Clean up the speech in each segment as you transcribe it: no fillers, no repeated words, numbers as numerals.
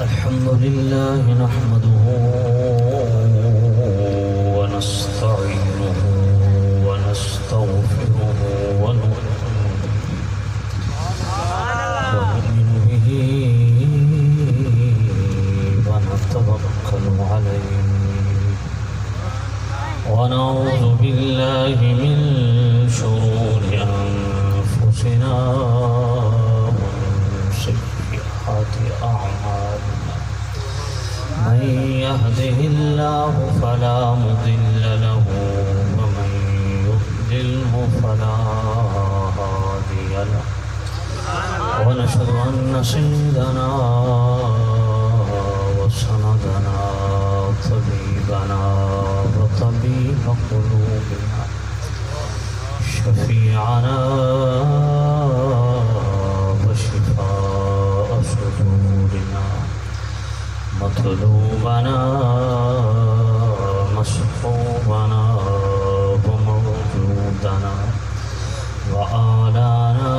الحمد لله نحمده ونستعينه ونستغفره ونؤمن به ونتوكل عليه ونعوذ بالله من شرور أنفسنا ومن سيئات أعمالنا من يهده الله فلا مضل له ومن يضلله فلا هادي له ونشهد أن سيدنا وسندنا طبيبنا وطبيب قلوبنا شفيعنا وشفاء صدورنا مطلوبنا مصحوبنا وموجودنا وآلانا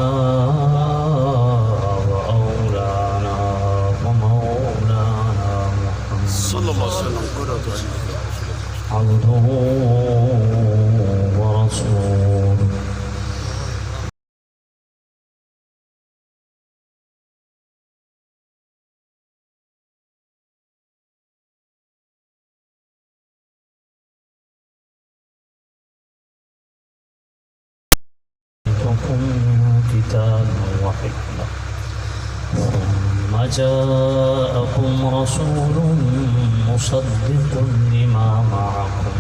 وأولانا ومولانا محمد صلى الله عليه وسلم عبده ورسوله كتاب وحكمة ثم جاءكم رسول مصدق لما معكم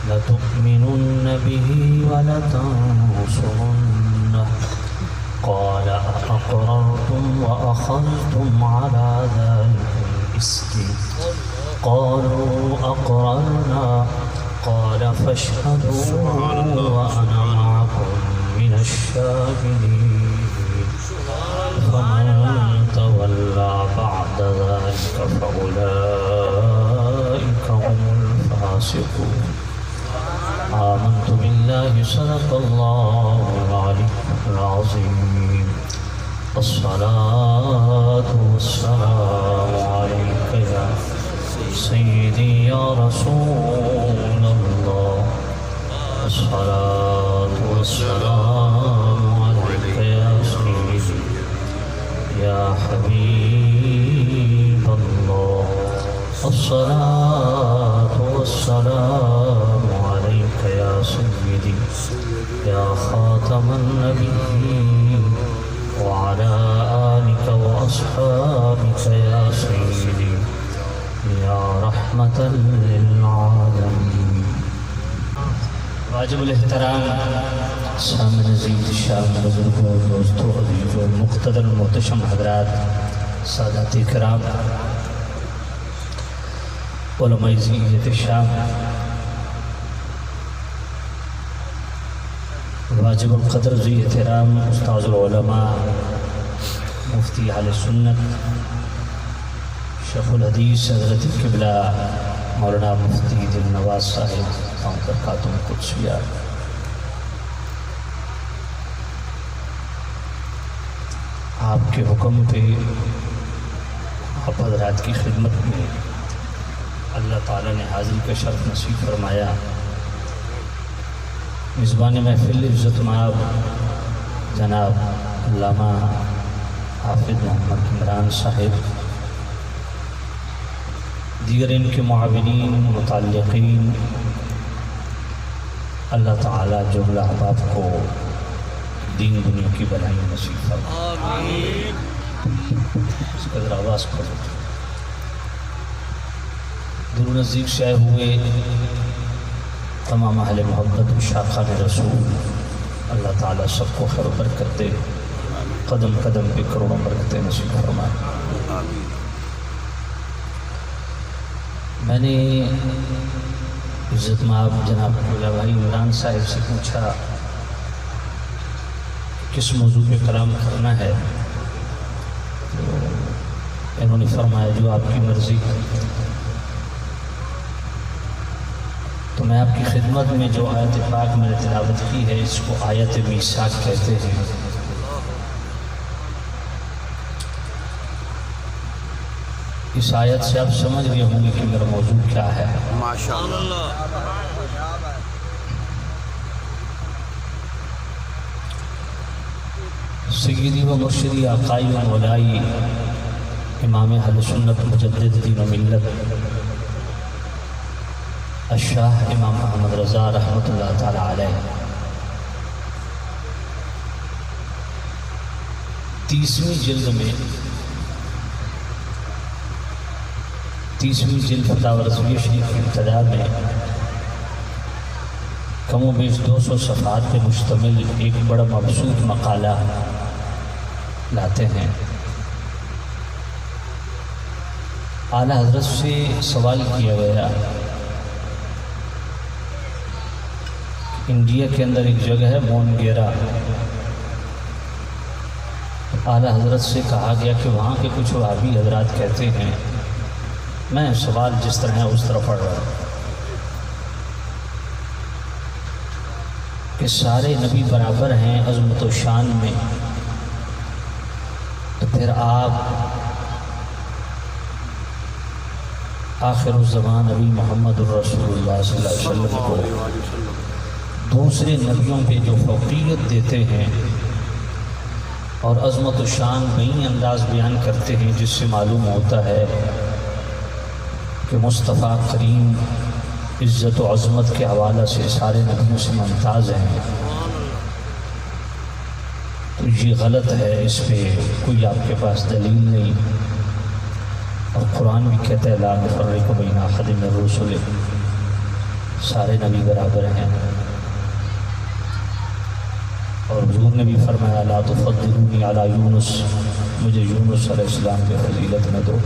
لتؤمنن به ولتنصرنه قال أقررتم وأخذتم على ذلكم إصري قالوا أقررنا قال فاشهدوا وأنا معكم من الشاهدين فمن تولى بعد ذلك فأولئك هم الفاسقون آمنت بالله صدق الله العلي العظيم الصلاة والسلام عليك يا سيدي يا رسول الله الصلاة والسلام عليك يا سيدي يا حبيب الله الصلاة والسلام عليك يا سيدي يا خاتم النبيين وعلى آلك وأصحابك يا سيدي يا رحمة للعالمين واجب الاحترام سامع عزیز شام بزرگوں دوستوں عزیزوں مقتدر محتشم حضرات سادات کرام علماء عزیزت شام واجب القدر ذی احترام استاذ العلماء مفتی اہل سنت شیخ الحدیث حضرت قبلہ مولانا مفتی دل نواز صاحب برکاتہم قدسیہ آپ کے حکم پہ آپ حضرات کی خدمت میں اللہ تعالیٰ نے حاضری کا شرف نصیب فرمایا میزبان محفل عزت مآب جناب علامہ حافظ محمد عمران صاحب دیگر ان کے معاونین متعلقین اللہ تعالیٰ جملہ احباب کو دین دنیا کی بھلائی نصیب فرمائے اس قدر آواز کرو دور نزدیک سے آئے ہوئے تمام اہل محبت و شاخان رسول اللہ تعالیٰ سب کو خیر و برکت دے قدم قدم پہ کروڑوں برکتیں نصیب فرمائے میں نے عزت مآب جناب بھائی عمران صاحب سے پوچھا کس موضوع پہ کلام کرنا ہے انہوں نے فرمایا جو آپ کی مرضی تو میں آپ کی خدمت میں جو آیت پاک میں نے تلاوت کی ہے اس کو آیت میثاق کہتے ہیں اس آیت سے آپ سمجھ گئے ہوں گے کہ میرا موضوع کیا ہے۔ ماشاءاللہ۔ سیدی و مرشدی آقائی و مولائی امام اہل سنت مجدد دین و ملت الشاہ امام احمد رضا رحمۃ اللہ تعالی علیہ 30ویں جلد میں 30ویں جلد فتاوی رضویہ شریف کی ابتدا میں کم و بیش 200 صفحات پہ مشتمل ایک بڑا مبسوط مقالہ لاتے ہیں۔ اعلیٰ حضرت سے سوال کیا گیا، انڈیا کے اندر ایک جگہ ہے مونگیرا، اعلیٰ حضرت سے کہا گیا کہ وہاں کے کچھ وہابی حضرات کہتے ہیں، میں سوال جس طرح ہے اس طرح پڑھ رہا ہوں، کہ سارے نبی برابر ہیں عظمت و شان میں، تو پھر آپ آخر الزمان نبی محمد الرسول اللہ صلی اللہ علیہ وسلم کو دوسرے نبیوں پہ جو فوقیت دیتے ہیں اور عظمت و شان بئی انداز بیان کرتے ہیں، جس سے معلوم ہوتا ہے کہ مصطفیٰ کریم عزت و عظمت کے حوالہ سے سارے نبیوں سے ممتاز ہیں، تو یہ غلط ہے، اس پہ کوئی آپ کے پاس دلیل نہیں، اور قرآن بھی کہتا ہے لا نفرق بین احد من الرسل، سارے نبی برابر ہیں، اور حضور نے بھی فرمایا لا تفضلونی علی یونس، مجھے یونس علیہ السلام کی فضیلت نہ دو۔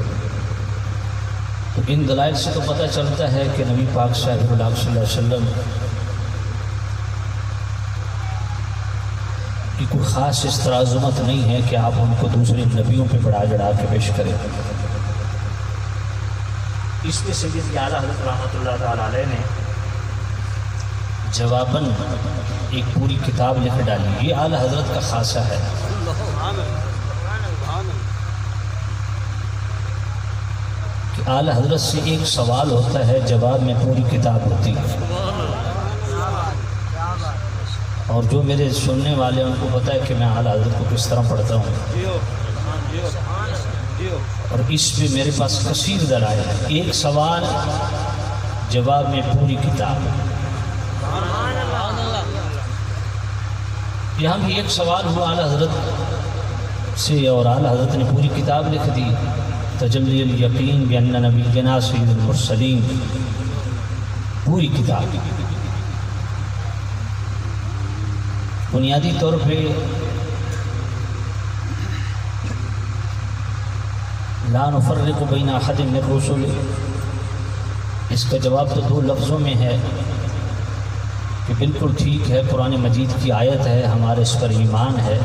تو ان دلائل سے تو پتہ چلتا ہے کہ نبی پاک صاحب اللہ صلی اللہ علیہ وسلم کی کوئی خاص اس طرح عظمت نہیں ہے کہ آپ ان کو دوسرے نبیوں پہ بڑھا چڑھا کے پیش کریں۔ اس پہ سید اعلیٰ حضرت رحمۃ اللہ تعالی علیہ نے جواباً ایک پوری کتاب لکھ ڈالی، یہ اعلیٰ حضرت کا خاصہ ہے۔ کہ اعلیٰ حضرت سے ایک سوال ہوتا ہے، جواب میں پوری کتاب ہوتی ہے، اور جو میرے سننے والے ہیں ان کو پتہ ہے کہ میں اعلیٰ حضرت کو کس طرح پڑھتا ہوں، اور اس پہ میرے پاس کثیر دلائل ہے۔ ایک سوال جواب میں پوری کتاب، یہاں بھی ایک سوال ہوا اعلیٰ حضرت سے، اور اعلیٰ حضرت نے پوری کتاب لکھ دی، تجلی الیقین بان نبینا سید المرسلین، پوری کتاب۔ بنیادی طور پہ لا نفرق بین احد من الرسل، اس کا جواب تو 2 لفظوں میں ہے کہ بالکل ٹھیک ہے، قرآن مجید کی آیت ہے، ہمارے اس پر ایمان ہے،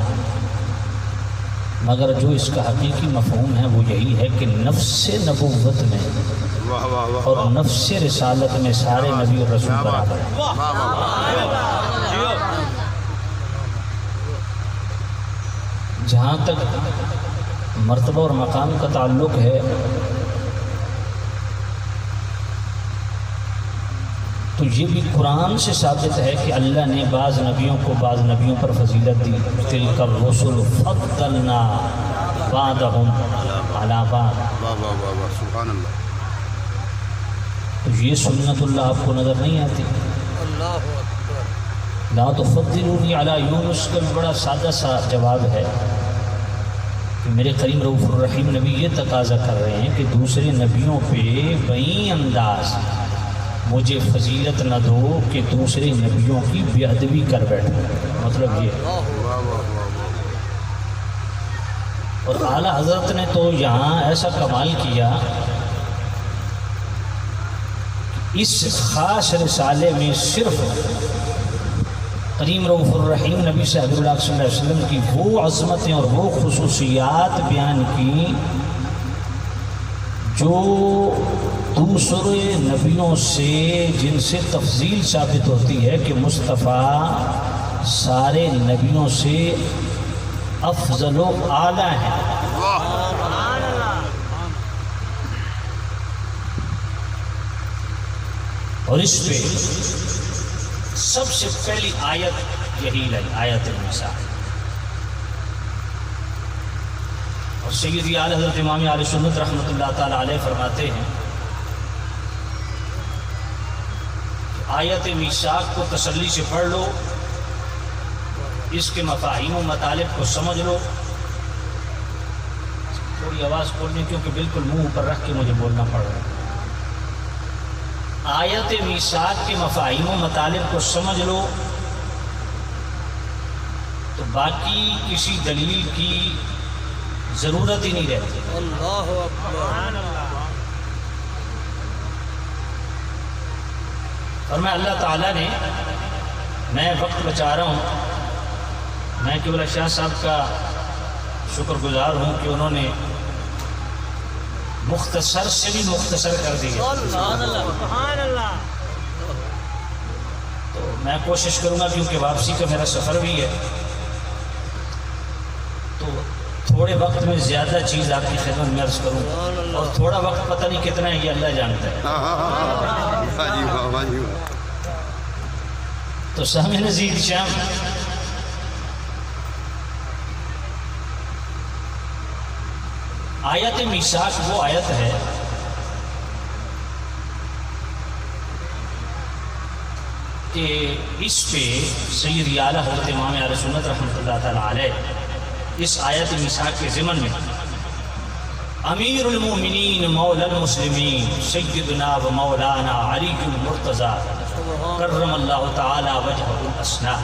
مگر جو اس کا حقیقی مفہوم ہے وہ یہی ہے کہ نفس نبوت میں اور نفس رسالت میں سارے نبی اور رسول برابر ہیں۔ جہاں تک مرتبہ اور مقام کا تعلق ہے تو یہ بھی قرآن سے ثابت ہے کہ اللہ نے بعض نبیوں کو بعض نبیوں پر فضیلت دی، تلک الرسل فضلنا بعضهم علی بعض، سبحان اللہ۔ تو یہ سنت اللہ آپ کو نظر نہیں آتی؟ لا تفضلونی علی یونس کا بھی بڑا سادہ سا جواب ہے کہ میرے کریم رؤوف الرحیم نبی یہ تقاضا کر رہے ہیں کہ دوسرے نبیوں پہ بئی انداز مجھے فضیلت نہ دو کہ دوسرے نبیوں کی بے ادبی کر بیٹھو، مطلب یہ۔ اور اعلیٰ حضرت نے تو یہاں ایسا کمال کیا، اس خاص رسالے میں صرف کریم رؤوف الرحیم نبی صلی اللہ علیہ وسلم کی وہ عظمتیں اور وہ خصوصیات بیان کی جو دوسرے نبیوں سے، جن سے تفضیل ثابت ہوتی ہے کہ مصطفیٰ سارے نبیوں سے افضل و اعلیٰ ہیں۔ اور اس پہ سب سے پہلی آیت یہی لگی، آیت النساء. اور سیدی اعلی حضرت امام اہل سنت رحمۃ اللہ تعالی علیہ فرماتے ہیں کہ آیت میثاق کو تسلی سے پڑھ لو، اس کے مفاہیم و مطالب کو سمجھ لو. تھوڑی آواز کھولنے کیونکہ بالکل منہ اوپر رکھ کے مجھے بولنا پڑ رہا ہے. آیت میثاق کے مفاہیم و مطالب کو سمجھ لو تو باقی کسی دلیل کی ضرورت ہی نہیں رہتی. اللہ اکبر. اور میں اللہ تعالیٰ نے، میں وقت بچا رہا ہوں، میں قبلہ شاہ صاحب کا شکر گزار ہوں کہ انہوں نے مختصر سے بھی مختصر کر دیا. سبحان اللہ. تو میں کوشش کروں گا کیونکہ واپسی کا میرا سفر بھی ہے، تو تھوڑے وقت میں زیادہ چیز آپ کی خدمت میں عرض کروں، اور تھوڑا وقت پتہ نہیں کتنا ہے یہ اللہ جانتا ہے. تو سامع نزید شام، آیت میثاق وہ آیت ہے کہ اس پہ سیدی اعلیٰ حضرت امام اہل سنت رحمۃ اللہ تعالی علیہ اس آیت میثاق کے ضمن میں امیر المومنین مولا المسلمین سیدنا و مولانا علی المرتضیٰ کرم اللہ تعالی وجہہ الاسنا،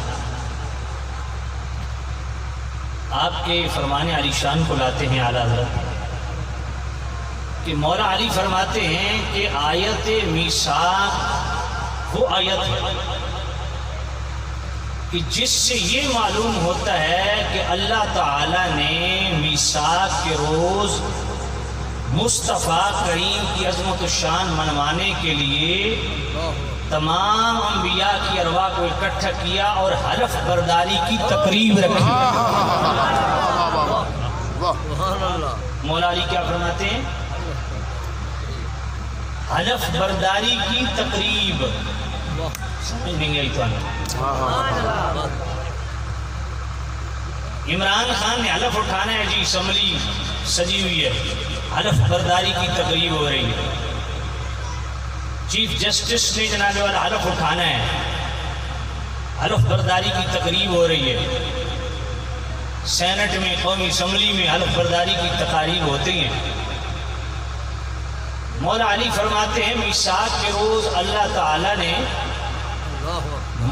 آپ کے فرمان علی شان کو لاتے ہیں اعلیٰ حضرت کہ مولا علی فرماتے ہیں کہ آیت میثاق وہ آیت ہے کہ جس سے یہ معلوم ہوتا ہے کہ اللہ تعالیٰ نے میثاق کے روز مصطفیٰ کریم کی عظمت و شان منوانے کے لیے تمام انبیاء کی ارواح کو اکٹھا کیا اور حلف برداری کی تقریب رکھی. مولا علی کیا فرماتے ہیں؟ حلف برداری کی تقریب. سمجھ نہیں آئی تو عمران خان نے حلف اٹھانا ہے جی، اسمبلی سجی ہوئی ہے، حلف برداری کی تقریب ہو رہی ہے. چیف جسٹس نے جناب والا حلف اٹھانا ہے، حلف برداری کی تقریب ہو رہی ہے. سینٹ میں، قومی اسمبلی میں حلف برداری کی تقاریب ہوتی ہیں. مولا علی فرماتے ہیں میثاق کے روز اللہ تعالیٰ نے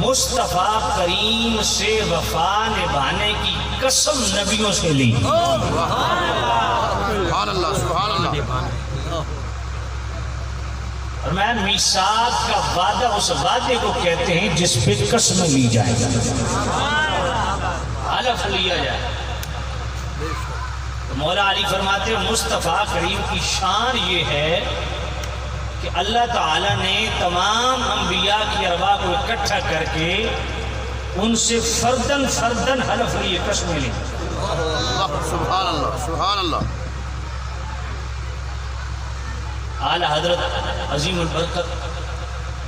مصطفیٰ کریم سے وفا نبھانے کی قسم نبیوں سے لی. سبحان اللہ سبحان اللہ. اور میں میثاق کا وعدہ اس وعدے کو کہتے ہیں جس پہ قسم لی جائے، حلف لیا جائے. مولا علی فرماتے ہیں مصطفیٰ کریم کی شان یہ ہے کہ اللہ تعالیٰ نے تمام انبیاء کی ارواح کو اکٹھا کر کے ان سے فردن فردن حلف لیے، قسمیں لی. سبحان اللہ سبحان اللہ. اعلیٰ حضرت عظیم البرکت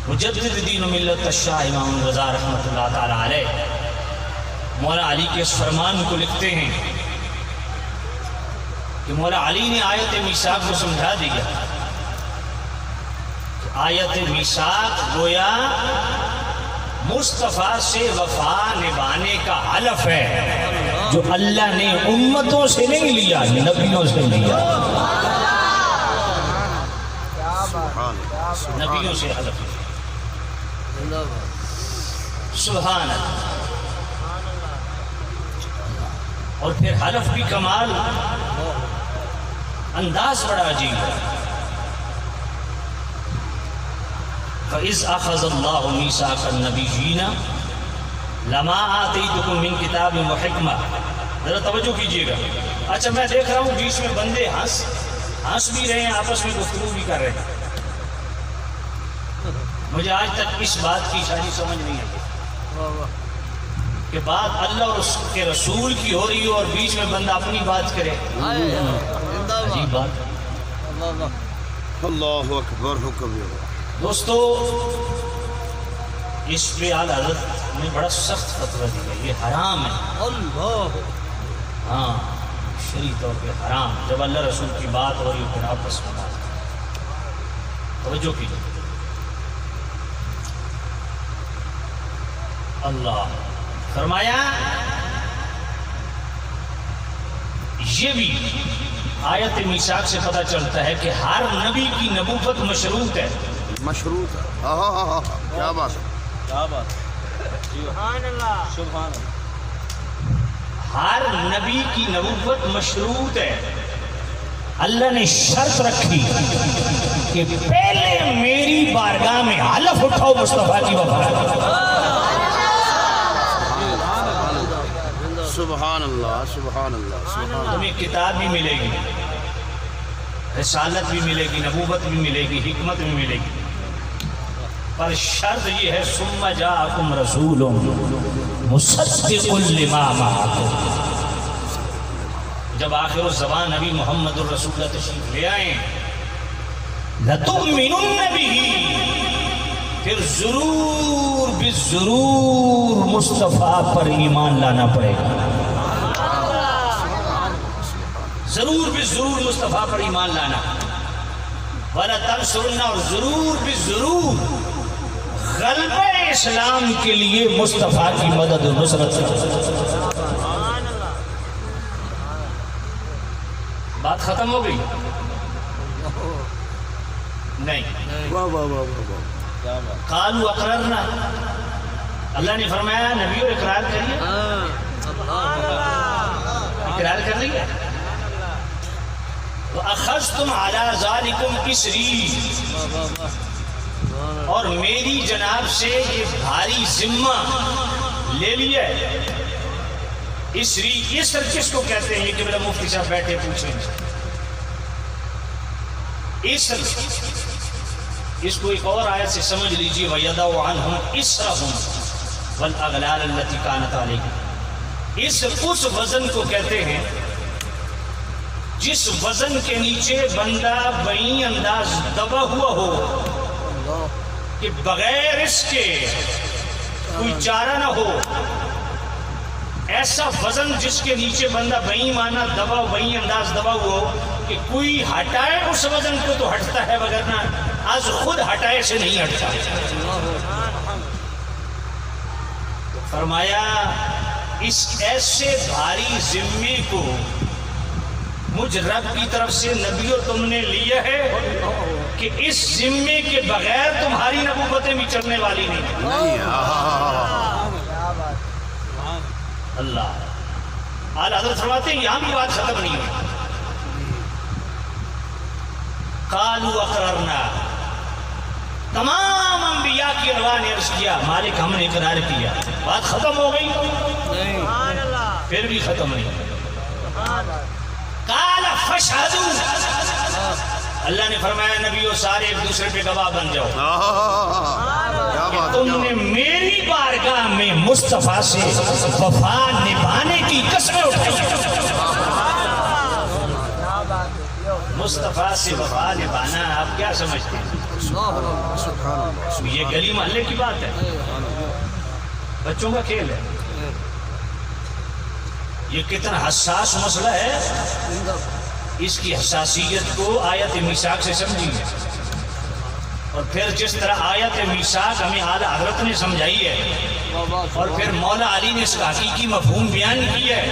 مجدد دین و ملت الشاہ امام رضا رحمۃ اللہ تعالی علیہ مولا علی کے اس فرمان کو لکھتے ہیں کہ مولا علی نے آیت میثاق کو سمجھا دیا. آیت میثاق گویا مصطفیٰ سے وفا نبھانے کا حلف ہے جو اللہ نے امتوں سے نہیں لیا، نبیوں سے لیا. نبیوں سے حلف. سبحان اللہ. اور پھر حلف بھی کمال، انداز بڑا عجیب ہے. فَإِذْ أَخَذَ اللَّهُ مِيثَاقَ النَّبِيِّينَ لَمَا آتَيْتُكُم مِّن كِتَابٍ وَحِكْمَةٍ. ذرا توجہ کیجیے گا. اچھا میں دیکھ رہا ہوں بیچ میں بندے ہنس بھی رہے ہیں، آپس میں گفتگو بھی کر رہے ہیں. مجھے آج تک اس بات کی شاید سمجھ نہیں آئی کہ بات اللہ اور اس کے رسول کی ہو رہی ہو اور بیچ میں بندہ اپنی بات کرے. عجیب بات. اللہ اکبر ہو کبھی. دوستو اس پہ اعلیٰ حضرت نے بڑا سخت فتویٰ دیا، یہ حرام ہے۔ اللہ ہاں شرعی طور پہ حرام۔ جب اللہ رسول کی بات ہو رہی پھر آپس میں بات، توجہ کیجیے۔ اللہ فرمایا یہ بھی آیت میثاق سے پتہ چلتا ہے کہ ہر نبی کی نبوت مشروط ہے۔ مشروط ہے۔ کیا بات ہے، کیا بات ہے، سبحان اللہ سبحان اللہ۔ ہر نبی کی نبوت مشروط ہے۔ اللہ نے شرط رکھی کہ پہلے میری بارگاہ میں حلف اٹھاؤ مصطفیٰ کی وفا۔ سبحان اللہ سبحان اللہ سبحان اللہ۔ تمہیں کتاب بھی ملے گی، رسالت بھی ملے گی، نبوت بھی ملے گی، حکمت بھی ملے گی، پر شرط یہ ہے ثم جاءکم رسول مصدق لما معکم۔ جب آخر الزمان نبی محمد الرسول اللہ تشریف لے آئیں، لَتُؤْمِنُنَّ بِهِ، پھر ضرور بالضرور مصطفیٰ پر ایمان لانا پڑے گا۔ ضرور بالضرور مصطفیٰ پر ایمان لانا، وَلَتَنْصُرُنَّ، اور ضرور بالضرور غلبہ اسلام کے لیے مصطفیٰ کی مدد و نصرت۔ بات ختم ہو گئی؟ نہیں۔ واہ واہ واہ واہ۔ قالوا اقررنا، اللہ نے فرمایا نبیوں اقرار کریے، اقرار کر لیا۔ وَأَخَذْتُمْ عَلَىٰ ذَلِكُمْ إِسْرِي، اور میری جناب سے یہ بھاری ذمہ لے لیا ہے۔ اسری، اسر کس کو کہتے ہیں؟ یہ کہ میرا مفتی صاحب بیٹھے پوچھیں۔ اسر اس کو ایک اور آیت سے سمجھ لیجیے، وَيَدَعُ عَنْهُمْ إِسْرَهُمْ وَالْأَغْلَالَ الَّتِي كَانَتْ عَلَيْهِمْ۔ اس وزن کو کہتے ہیں جس وزن کے نیچے بندہ بہی انداز دبا ہوا ہو کہ بغیر اس کے کوئی چارہ نہ ہو، ایسا وزن جس کے نیچے بندہ بہی مانا دبا، بہی انداز دبا ہوا ہو کہ کوئی ہٹائے اس وزن کو تو ہٹتا ہے، وگرنہ از خود ہٹائے سے نہیں ہٹتا۔ فرمایا اس ایسے بھاری ذمے کو مجھ رب کی طرف سے نبیوں تم نے لیا ہے کہ اس ذمے کے بغیر تمہاری نبوتیں بھی چلنے والی نہیں۔ اللہ اعلیٰ حضرت فرماتے ہیں یہاں بھی بات ختم نہیں ہوئی۔ قالوا اقررنا، تمام انبیاء کی ارواح نے عرض کیا مالک ہم نے اقرار کیا۔ بات ختم ہو گئی؟ پھر بھی ختم نہیں۔ قال فاشهدوا، اللہ نے فرمایا نبیوں سارے ایک دوسرے پہ گواہ بن جاؤ کہ تم نے میری بارگاہ میں مصطفیٰ سے وفا نبھانے کی قسمیں اٹھائی۔ مصطفیٰ سے وفا نبھانا آپ کیا سمجھتے ہیں؟ یہ گلی محلے کی بات ہے، بچوں کا کھیل ہے۔ یہ کتنا حساس مسئلہ ہے، اس کی حساسیت کو آیت میثاق سے سمجھیے، اور پھر جس طرح آیت میثاق ہمیں اعلیٰ حضرت نے سمجھائی ہے اور پھر مولا علی نے اس کا حقیقی مفہوم بیان کیا ہے،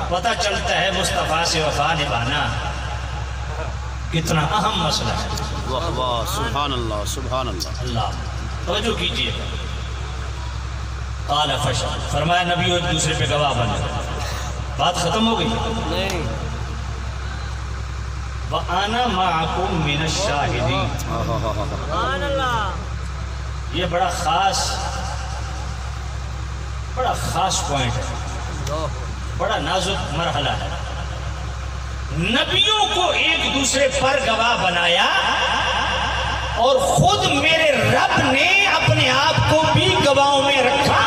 پتہ چلتا ہے مصطفیٰ سے وفا نبھانا کتنا اہم مسئلہ ہے۔ واہ واہ، سبحان اللہ سبحان اللہ۔ اللہ توجہ کیجیے۔ قال فاشهدوا، فرمایا نبی ایک دوسرے پہ گواہ بن جائے۔ بات ختم ہو گئی؟ نہیں۔ وَأَنَا مَعَكُمْ مِنَ الشَّاهِدِينَ، سبحان اللہ، یہ بڑا خاص پوائنٹ ہے، بڑا نازک مرحلہ ہے۔ نبیوں کو ایک دوسرے پر گواہ بنایا اور خود میرے رب نے اپنے آپ کو بھی گواہوں میں رکھا،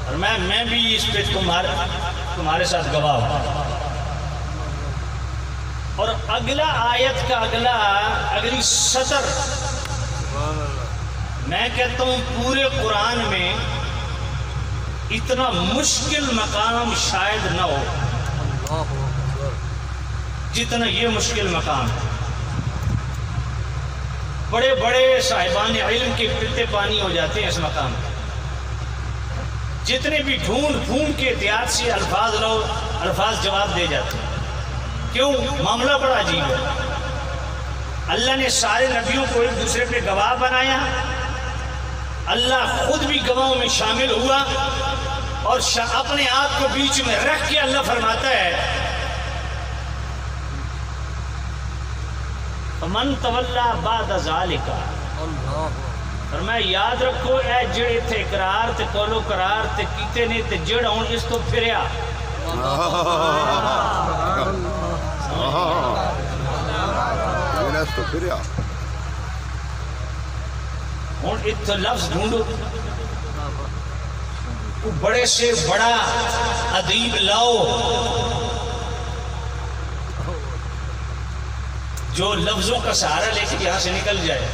اور میں بھی اس پہ تمہارے ساتھ گواہ ہوں۔ اور اگلا آیت کا اگلی سطر، میں کہتا ہوں پورے قرآن میں اتنا مشکل مقام شاید نہ ہو جتنا یہ مشکل مقام ہے۔ بڑے بڑے صاحبان علم کے پتے پانی ہو جاتے ہیں اس مقام میں، جتنے بھی ڈھونڈ کے احتیاط سے الفاظ لو، الفاظ جواب دے جاتے ہیں۔ کیوں؟ معاملہ بڑا عجیب ہے۔ اللہ نے سارے نبیوں کو ایک دوسرے پہ گواہ بنایا، اللہ خود بھی گواہوں میں شامل ہوا، اور اپنے آپ کو بیچ میں رکھ کے اللہ فرماتا ہے من تولا بعد ذالک، فرمایا یاد رکھو اے جڑے تھے اقرار تے کولو قرار تے کیتے نے تے جڑ ہون اس تو پھریا۔ ہوں اتنا لفظ ڈھونڈو، بڑے سے بڑا ادیب لاؤ جو لفظوں کا سہارا لے کے یہاں سے نکل جائے،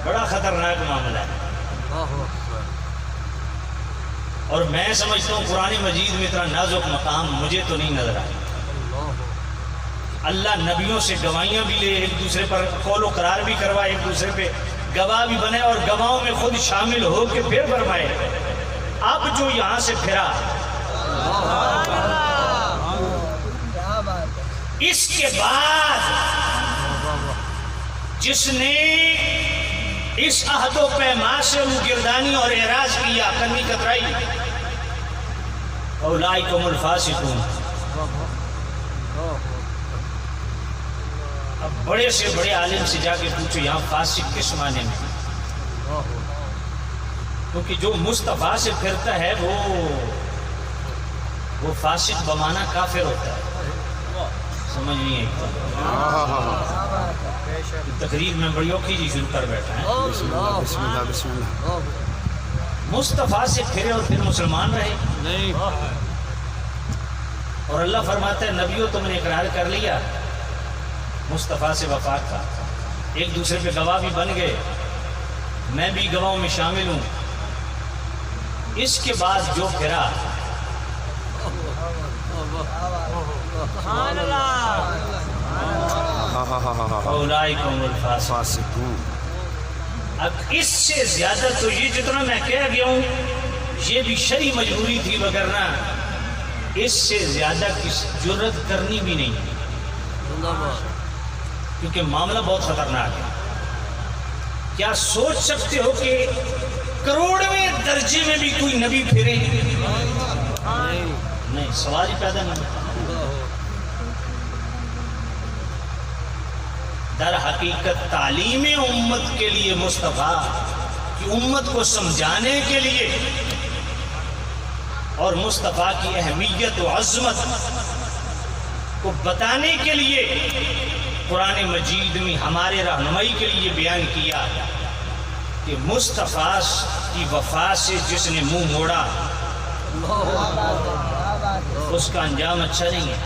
بڑا خطرناک معاملہ ہے۔ اور میں سمجھتا ہوں قرآن مجید میں اتنا نازک مقام مجھے تو نہیں نظر آیا۔ اللہ نبیوں سے گواہیاں بھی لے، ایک دوسرے پر قول و قرار بھی کروائے، ایک دوسرے پہ گواہ بھی بنے، اور گواہوں میں خود شامل ہو کے پھر فرمائے اب جو یہاں سے پھرا، اس کے بعد جس نے اس عہد و پیمان سے گردانی اور اعراض کیا، کنی کترائی، اولئکم الفاسقون۔ اب بڑے سے بڑے عالم سے جا کے پوچھو یہاں فاسق کس معنی میں؟ کیونکہ جو مصطفیٰ سے پھرتا ہے وہ فاسق بمانا کافر ہوتا ہے۔ سمجھ نہیں ہے تقریر میں بڑی اوکھی جی شروع کر بیٹھا ہے۔ بسم اللہ۔ مصطفیٰ سے پھرے اور پھر مسلمان رہے نہیں، اور اللہ فرماتا ہے نبیوں تم نے اقرار کر لیا مصطفیٰ سے وفات کا، ایک دوسرے پہ گواہ بھی بن گئے، میں بھی گواہوں میں شامل ہوں، اس کے بعد جو پھرا اولئکم الفاسقون۔ اب اس سے زیادہ تو یہ جتنا میں کہہ گیا ہوں یہ بھی شرعی مجبوری تھی، وگرنہ اس سے زیادہ کس جرت کرنی بھی نہیں، کیونکہ معاملہ بہت خطرناک ہے۔ کیا سوچ سکتے ہو کہ کروڑویں درجے میں بھی کوئی نبی پھرے؟ نہیں، سوال ہی پیدا نہیں۔ در حقیقت تعلیم امت کے لیے مصطفیٰ کی امت کو سمجھانے کے لیے اور مصطفیٰ کی اہمیت و عظمت کو بتانے کے لیے قرآن مجید میں ہمارے رہنمائی کے لیے بیان کیا کہ مصطفیٰ کی وفا سے جس نے منہ موڑا اس کا انجام اچھا نہیں ہے۔